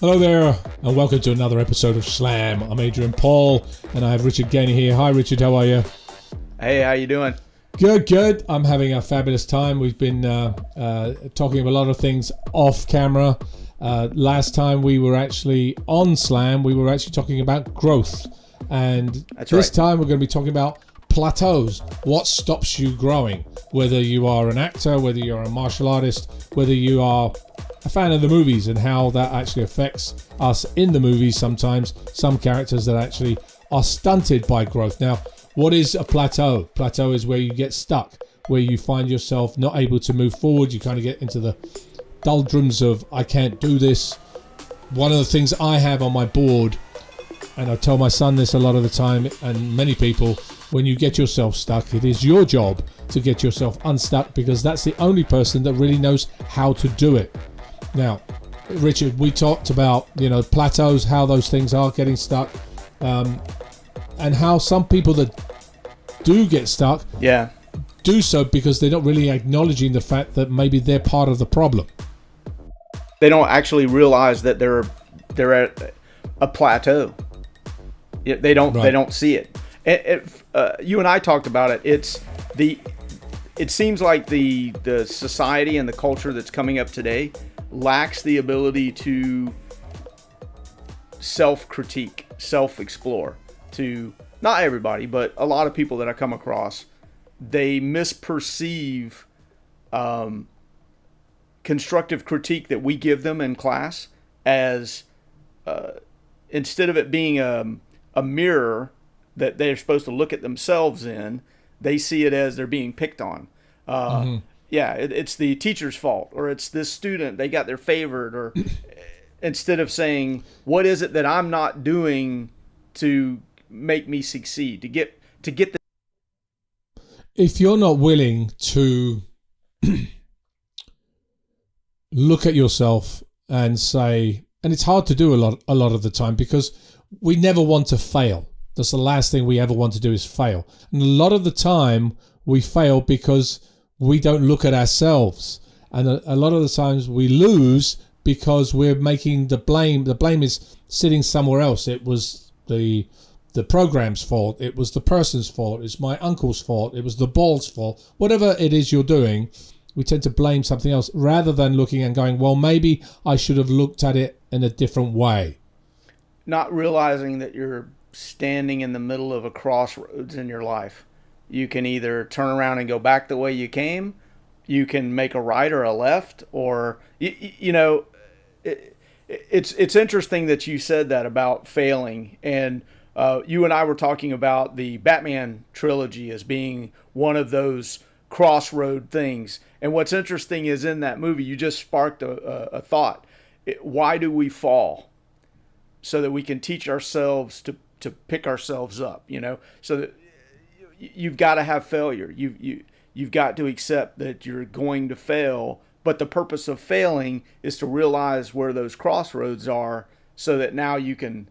Hello there, and welcome to another episode of Slam. I'm Adrian Paul, and I have Richard Gainey here. Hi, Richard. How are you? Hey, how you doing? Good. I'm having a fabulous time. We've been talking about a lot of things off camera. Last time we were actually on Slam, we were actually talking about growth. And this time we're going to be talking about plateaus. What stops you growing? Whether you are an actor, whether you're a martial artist, whether you are a fan of the movies, and how that actually affects us in the movies sometimes. Some characters that actually are stunted by growth. Now, what is a plateau? Plateau is where you get stuck, where you find yourself not able to move forward. You kind of get into the doldrums of, I can't do this. One of the things I have on my board, and I tell my son this a lot of the time, and many people, when you get yourself stuck, it is your job to get yourself unstuck, because that's the only person that really knows how to do it. Now, Richard, we talked about, plateaus, how those things are getting stuck, and how some people that do get stuck do so because they're not really acknowledging the fact that maybe they're part of the problem. They don't actually realize that they're at a plateau. They don't see it. You and I talked about it. It seems like the society and the culture that's coming up today lacks the ability to self-critique, self-explore. To not everybody, but a lot of people that I come across, they misperceive constructive critique that we give them in class as instead of it being a mirror that they're supposed to look at themselves in, they see it as they're being picked on. It's the teacher's fault, or it's this student, they got their favorite, or instead of saying, what is it that I'm not doing to make me succeed, to get the... If you're not willing to look at yourself and say, and it's hard to do a lot of the time, because we never want to fail. That's the last thing we ever want to do, is fail. And a lot of the time we fail because we don't look at ourselves. And a lot of the times we lose because we're making the blame is sitting somewhere else. It was the program's fault. It was the person's fault. It's my uncle's fault. It was the ball's fault. Whatever it is you're doing, we tend to blame something else rather than looking and going, well, maybe I should have looked at it in a different way. Not realizing that you're standing in the middle of a crossroads in your life. You can either turn around and go back the way you came. You can make a right or a left, or it's interesting that you said that about failing. And you and I were talking about the Batman trilogy as being one of those crossroad things. And what's interesting is, in that movie, you just sparked a thought. Why do we fall? So that we can teach ourselves to pick ourselves up, so that you've got to have failure. You've got to accept that you're going to fail, but the purpose of failing is to realize where those crossroads are, so that now you can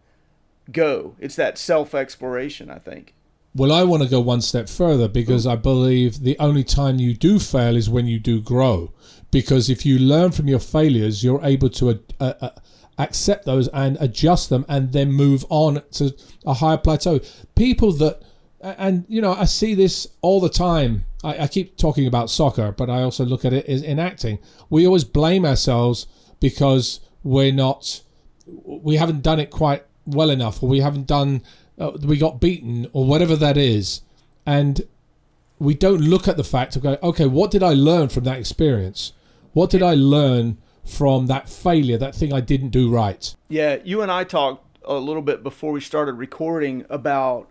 go. It's that self-exploration, I think. Well, I want to go one step further, because I believe the only time you do fail is when you do grow. Because if you learn from your failures, you're able to accept those and adjust them, and then move on to a higher plateau. People that, and I see this all the time. I keep talking about soccer, but I also look at it as in acting. We always blame ourselves because we haven't done it quite well enough, or we haven't done, we got beaten, or whatever that is. And we don't look at the fact of going, okay, what did I learn from that experience? What did I learn from that failure, that thing I didn't do right? Yeah, you and I talked a little bit before we started recording about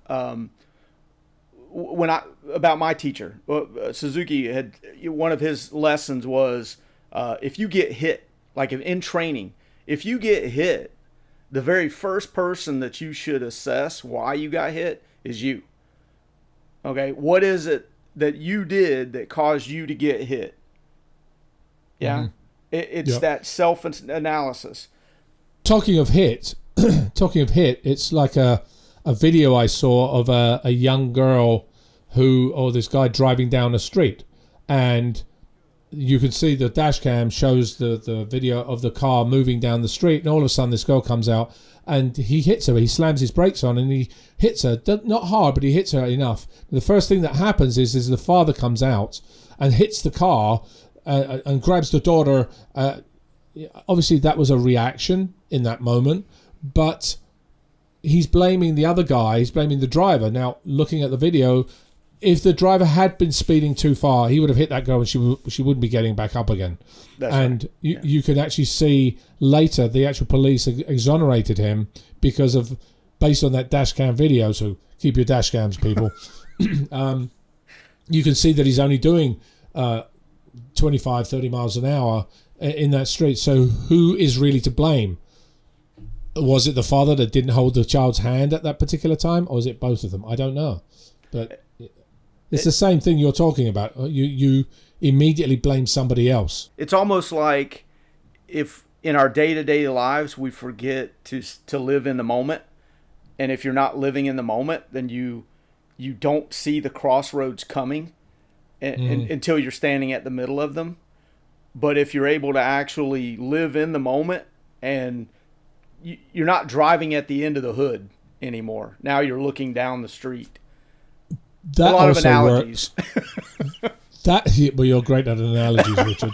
about my teacher. Suzuki had, one of his lessons was, if you get hit, like in training, if you get hit, the very first person that you should assess why you got hit is you. Okay, what is it that you did that caused you to get hit? Yeah. Mm-hmm. It's that self-analysis. Talking of hit, it's like a video I saw of a young girl this guy driving down a street, and you can see the dash cam shows the video of the car moving down the street, and all of a sudden this girl comes out and he hits her. He slams his brakes on and he hits her, not hard, but he hits her enough. The first thing that happens is the father comes out and hits the car and grabs the daughter. Obviously that was a reaction in that moment, but he's blaming the other guy, he's blaming the driver. Now, looking at the video, if the driver had been speeding too far, he would have hit that girl and she wouldn't be getting back up again. That's and right. you can actually see later the actual police exonerated him because of, based on that dash cam video. So keep your dash cams, people. You can see that he's only doing 25, 30 miles an hour in that street. So who is really to blame? Was it the father that didn't hold the child's hand at that particular time, or is it both of them? I don't know. But it's the same thing you're talking about. You immediately blame somebody else. It's almost like if in our day-to-day lives we forget to live in the moment, and if you're not living in the moment, then you don't see the crossroads coming until you're standing at the middle of them. But if you're able to actually live in the moment, and you're not driving at the end of the hood anymore, now you're looking down the street. That a lot of also analogies. Well, you're great at analogies, Richard.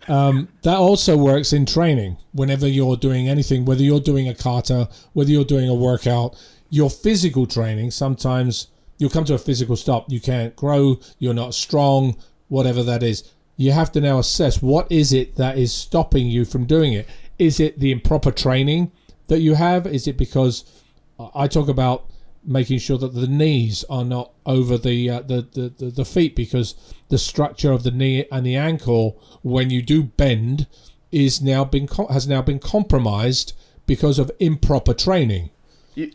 That also works in training. Whenever you're doing anything, whether you're doing a kata, whether you're doing a workout, your physical training, sometimes you'll come to a physical stop. You can't grow, you're not strong, whatever that is. You have to now assess, what is it that is stopping you from doing it? Is it the improper training that you have? Is it because I talk about making sure that the knees are not over the feet, because the structure of the knee and the ankle when you do bend has now been compromised because of improper training. You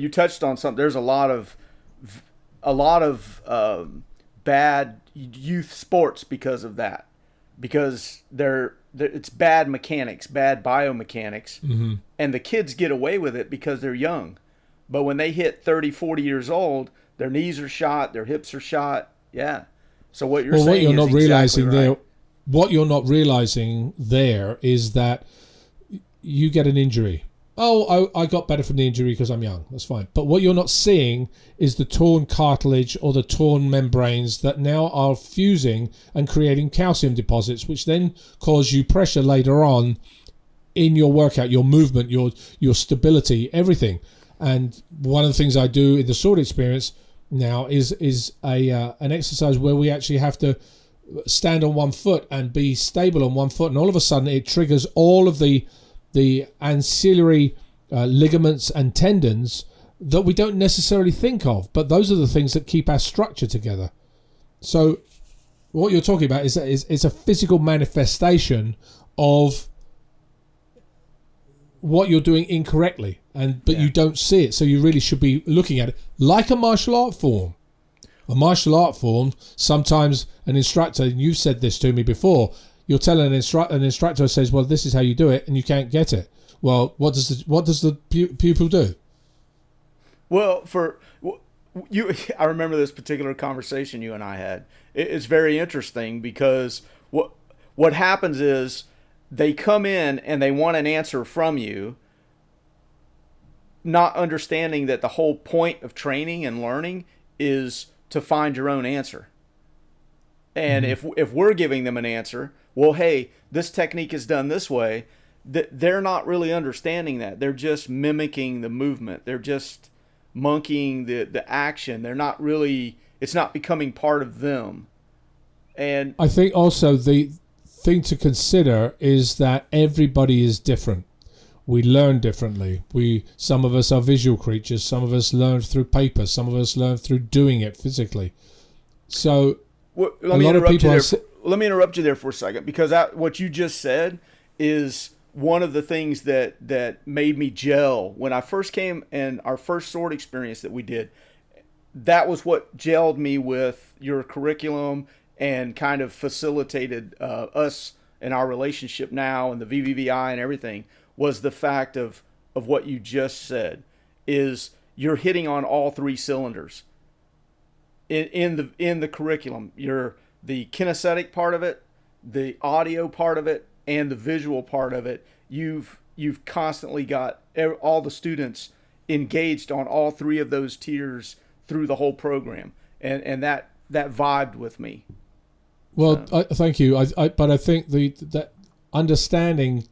touched on something. There's a lot of bad youth sports because of that, because it's bad mechanics, bad biomechanics, and the kids get away with it because they're young. But when they hit 30, 40 years old, their knees are shot, their hips are shot. Yeah. So what you're saying is exactly right. What you're not realizing there is that you get an injury. Oh, I got better from the injury because I'm young. That's fine. But what you're not seeing is the torn cartilage or the torn membranes that now are fusing and creating calcium deposits, which then cause you pressure later on in your workout, your movement, your stability, everything. And one of the things I do in the sword experience now is an exercise where we actually have to stand on one foot and be stable on one foot, and all of a sudden it triggers all of the ancillary ligaments and tendons that we don't necessarily think of, but those are the things that keep our structure together. So what you're talking about is a physical manifestation of what you're doing incorrectly, but you don't see it, so you really should be looking at it like a martial art form. A martial art form, sometimes an instructor, and you've said this to me before, you'll tell an instructor says, well, this is how you do it, and you can't get it. Well, what does the pupil do? Well, I remember this particular conversation you and I had. It's very interesting because what happens is they come in and they want an answer from you, not understanding that the whole point of training and learning is to find your own answer. And if we're giving them an answer, well, hey, this technique is done this way, they're not really understanding that. They're just mimicking the movement. They're just monkeying the action. They're not really, it's not becoming part of them. And I think also the thing to consider is that everybody is different. We learn differently. Some of us are visual creatures. Some of us learn through paper. Some of us learn through doing it physically. So let me interrupt you there for a second, because what you just said is one of the things that made me gel when I first came, and our first sword experience that we did. That was what gelled me with your curriculum and kind of facilitated us in our relationship now, and the VVVI and everything, was the fact of what you just said, is you're hitting on all three cylinders. in the curriculum. You're the kinesthetic part of it, the audio part of it, and the visual part of it. You've constantly got all the students engaged on all three of those tiers through the whole program, and that vibed with me. Well, thank you. But I think that understanding,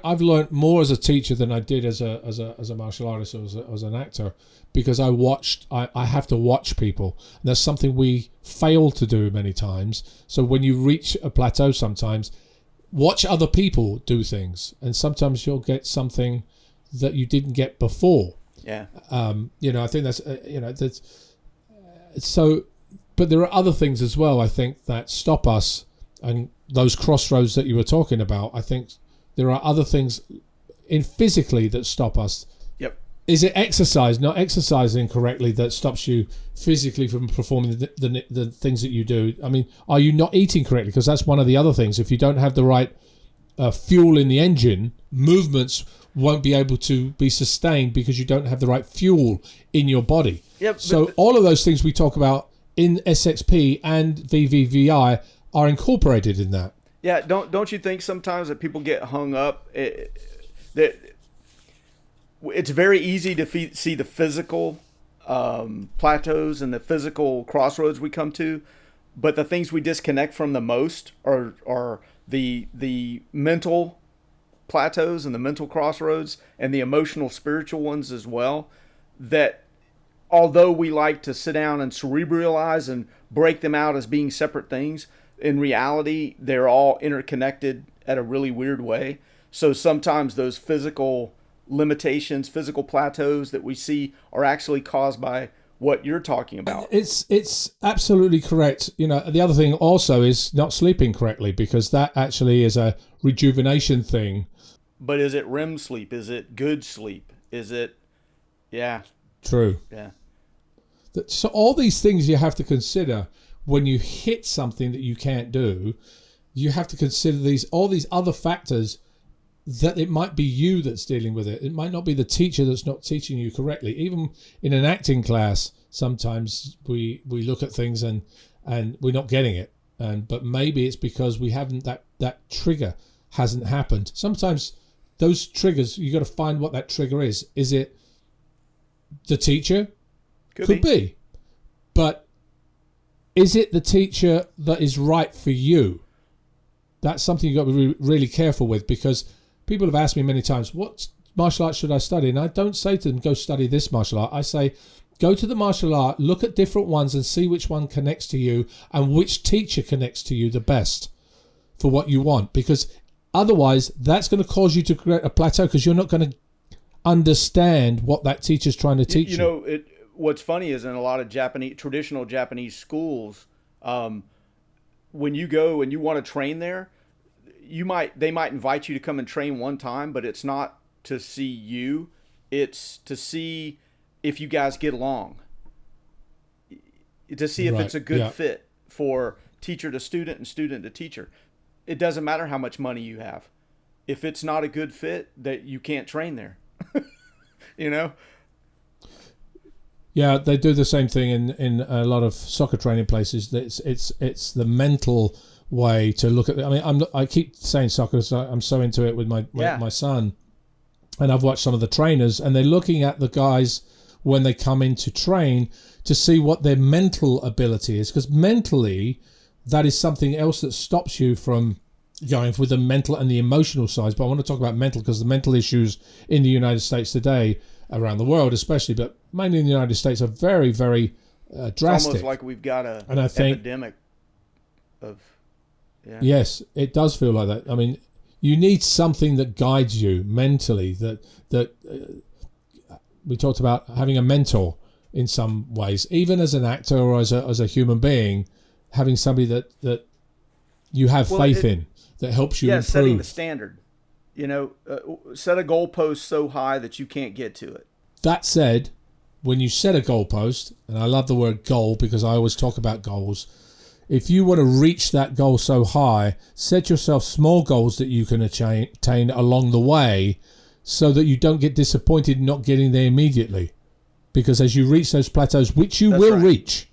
I've learned more as a teacher than I did as a martial artist or as an actor, because I have to watch people. And that's something we fail to do many times. So when you reach a plateau, sometimes watch other people do things, and sometimes you'll get something that you didn't get before. Yeah. I think that's so. But there are other things as well, I think, that stop us, and those crossroads that you were talking about. I think there are other things in physically that stop us. Yep. Is it exercise, not exercising correctly, that stops you physically from performing the things that you do? I mean, are you not eating correctly? Because that's one of the other things. If you don't have the right fuel in the engine, movements won't be able to be sustained because you don't have the right fuel in your body. Yep. So all of those things we talk about in SXP and VVVI are incorporated in that. Yeah, don't you think sometimes that people get hung up that it's very easy to see the physical plateaus and the physical crossroads we come to, but the things we disconnect from the most are the mental plateaus and the mental crossroads and the emotional, spiritual ones as well, that although we like to sit down and cerebralize and break them out as being separate things, in reality, they're all interconnected at a really weird way. So sometimes those physical limitations, physical plateaus that we see are actually caused by what you're talking about. It's absolutely correct. The other thing also is not sleeping correctly, because that actually is a rejuvenation thing. But is it REM sleep? Is it good sleep? Is it, yeah. True. Yeah. So all these things you have to consider when you hit something that you can't do. You have to consider all these other factors, that it might be you that's dealing with it. It might not be the teacher that's not teaching you correctly. Even in an acting class, sometimes we look at things and we're not getting it. But maybe it's because we haven't, that trigger hasn't happened. Sometimes those triggers, you got to find what that trigger is. Is it the teacher? Could be. But is it the teacher that is right for you? That's something you've got to be really careful with, because people have asked me many times, what martial art should I study? And I don't say to them, go study this martial art. I say, go to the martial art, look at different ones and see which one connects to you and which teacher connects to you the best for what you want. Because otherwise, that's going to cause you to create a plateau, because you're not going to understand what that teacher's trying to teach you. What's funny is in a lot of traditional Japanese schools, when you go and you want to train there, they might invite you to come and train one time, but it's not to see you. It's to see if you guys get along, to see if it's a good fit for teacher to student and student to teacher. It doesn't matter how much money you have. If it's not a good fit, that you can't train there. Yeah, they do the same thing in a lot of soccer training places. It's the mental way to look at it. I mean, I keep saying soccer, so I'm so into it with my son, and I've watched some of the trainers, and they're looking at the guys when they come in to train to see what their mental ability is, because mentally, that is something else that stops you from going with the mental and the emotional sides. But I want to talk about mental, because the mental issues in the United States today, around the world especially, but mainly in the United States, are very, very drastic. It's almost like we've got an epidemic of... Yeah. Yes, it does feel like that. I mean, you need something that guides you mentally, that we talked about having a mentor in some ways, even as an actor or as a human being, having somebody that you have faith in, that helps you improve. Setting the standard. Set a goalpost so high that you can't get to it. That said, when you set a goalpost, and I love the word goal because I always talk about goals, if you want to reach that goal so high, set yourself small goals that you can attain along the way, so that you don't get disappointed not getting there immediately. Because as you reach those plateaus, which you will reach,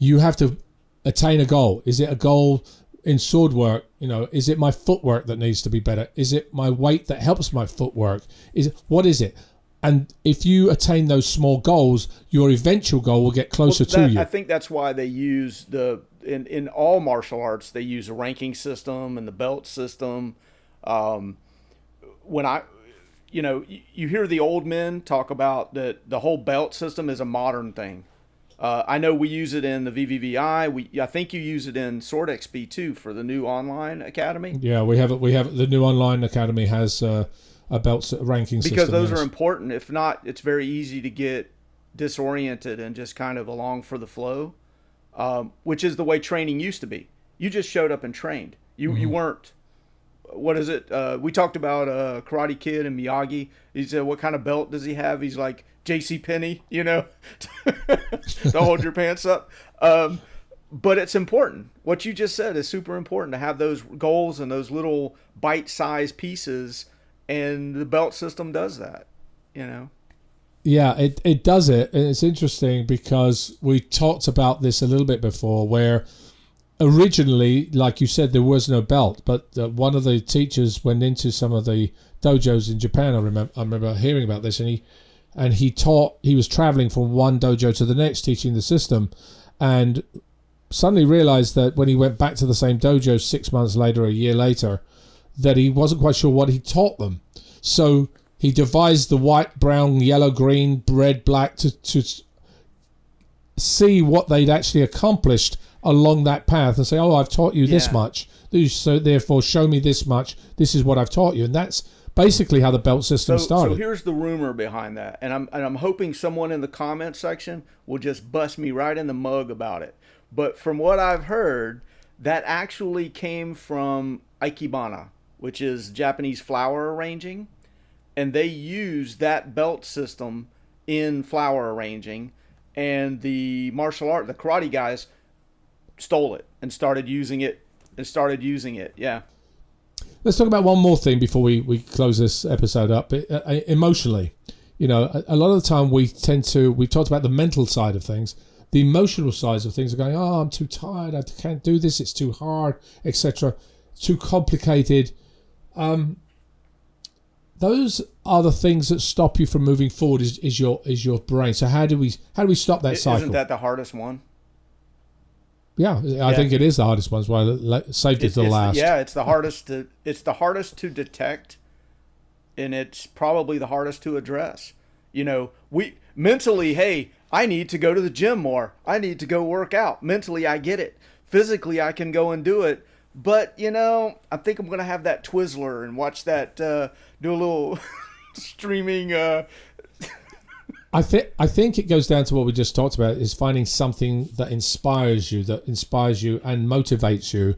you have to attain a goal. Is it a goal in sword work? Is it my footwork that needs to be better? Is it my weight that helps my footwork? What is it? And if you attain those small goals, your eventual goal will get closer to you. I think that's why they use in all martial arts, they use a ranking system and the belt system. When you hear the old men talk about that the whole belt system is a modern thing. I know we use it in the VVVI. I think you use it in Sword XP too for the new online academy. Yeah, we have it. The new online academy has a belt ranking system. Because those are important. If not, it's very easy to get disoriented and just kind of along for the flow, which is the way training used to be. You just showed up and trained. You weren't. What is it? We talked about Karate Kid and Miyagi. He said, "What kind of belt does he have?" He's like J.C. Penney, to hold your pants up. But it's important. What you just said is super important to have those goals and those little bite-sized pieces, and the belt system does that. Yeah, it does it, and it's interesting because we talked about this a little bit before, where originally, like you said, there was no belt, but one of the teachers went into some of the dojos in Japan. I remember hearing about this, and he taught. He was traveling from one dojo to the next, teaching the system, and suddenly realized that when he went back to the same dojo 6 months later, a year later, that he wasn't quite sure what he taught them. So he devised the white, brown, yellow, green, red, black to see what they'd actually accomplished along that path and say, oh, I've taught you this much, so therefore show me this much. This is what I've taught you. And that's basically how the belt system started. So here's the rumor behind that. And I'm hoping someone in the comment section will just bust me right in the mug about it. But from what I've heard, that actually came from Ikebana, which is Japanese flower arranging. And they use that belt system in flower arranging. And the the karate guys stole it and started using it. Yeah. Let's talk about one more thing before we close this episode up. Emotionally, a lot of the time we've talked about the mental side of things. The emotional sides of things are going, oh, I'm too tired, I can't do this, it's too hard, etc. Too complicated. Those are the things that stop you from moving forward. Is your brain. So how do we stop that cycle? Isn't that the hardest one? Yeah, I think it is the hardest one. That's why I saved it to the last. It's the hardest to detect, and it's probably the hardest to address. We mentally, hey, I need to go to the gym more. I need to go work out. Mentally, I get it. Physically, I can go and do it. But, I think I'm going to have that Twizzler and watch that, do a little streaming. I think it goes down to what we just talked about, is finding something that inspires you and motivates you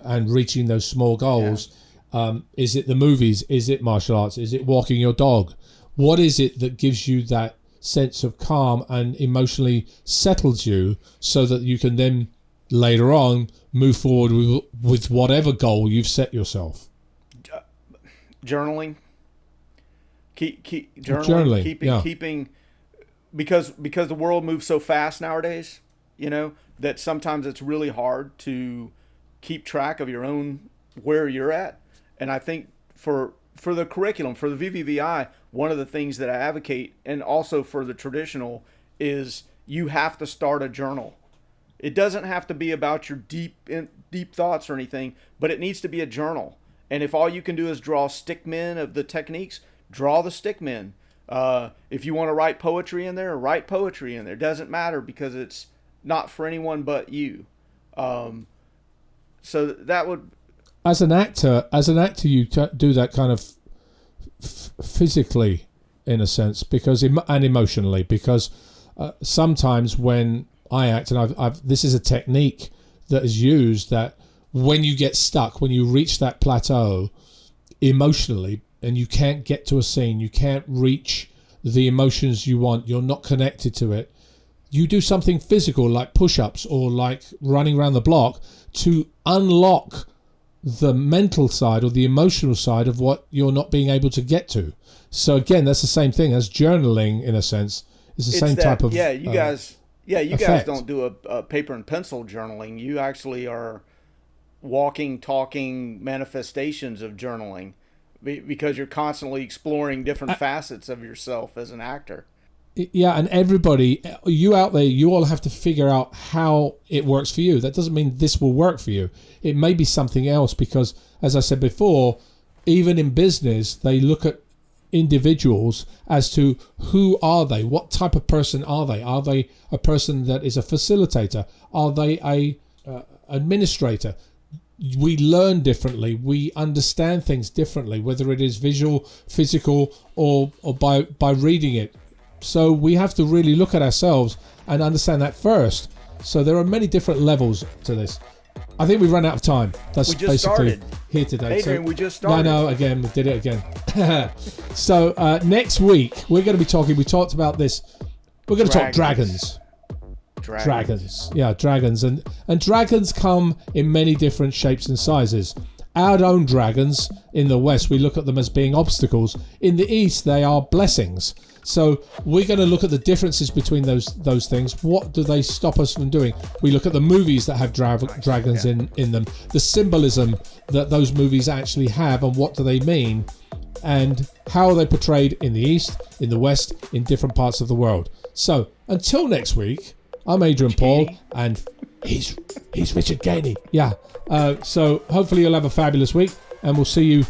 and reaching those small goals. Yeah. Is it the movies? Is it martial arts? Is it walking your dog? What is it that gives you that sense of calm and emotionally settles you so that you can then later on move forward with whatever goal you've set yourself? Journaling. Journaling, keeping, because the world moves so fast nowadays, that sometimes it's really hard to keep track of your own, where you're at. And I think for the curriculum, for the VVVI, one of the things that I advocate, and also for the traditional, is you have to start a journal. It doesn't have to be about your deep thoughts or anything, but it needs to be a journal. And if all you can do is draw stickmen of the techniques, draw the stickmen. If you want to write poetry in there, write poetry in there. It doesn't matter, because it's not for anyone but you. So that would... As an actor, you do that kind of physically, in a sense, and emotionally, because sometimes when I act, and this is a technique that is used, that when you get stuck, when you reach that plateau emotionally, and you can't get to a scene, you can't reach the emotions you want, you're not connected to it, you do something physical like push-ups or like running around the block to unlock the mental side or the emotional side of what you're not being able to get to. So again, that's the same thing as journaling, in a sense. It's the same type of... Yeah, you Yeah, you guys effect. don't do a paper and pencil journaling. You actually are walking, talking manifestations of journaling because you're constantly exploring different facets of yourself as an actor. Yeah, and everybody, you out there, you all have to figure out how it works for you. That doesn't mean this will work for you. It may be something else because, as I said before, even in business, they look at individuals as to who are they, what type of person are they? Are they a person that is a facilitator? Are they a administrator? We learn differently. We understand things differently, whether it is visual, physical, or by reading it. So we have to really look at ourselves and understand that first. So there are many different levels to this. I think we've run out of time. That's basically started. Here today. Adrian, we just started. No, again, we did it again. So next week, we're going to be talking, we talked about this, we're going to talk dragons. Dragons. Yeah, dragons. And dragons come in many different shapes and sizes. Our own dragons in the West, we look at them as being obstacles. In the East, they are blessings. So we're going to look at the differences between those things. What do they stop us from doing? We look at the movies that have dragons in them, the symbolism that those movies actually have, and what do they mean, and how are they portrayed in the East, in the West, in different parts of the world. So until next week, I'm Adrian Paul, and he's Richard Gainey. Yeah. So hopefully you'll have a fabulous week, and we'll see you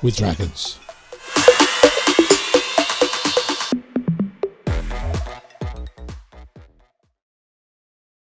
with dragons.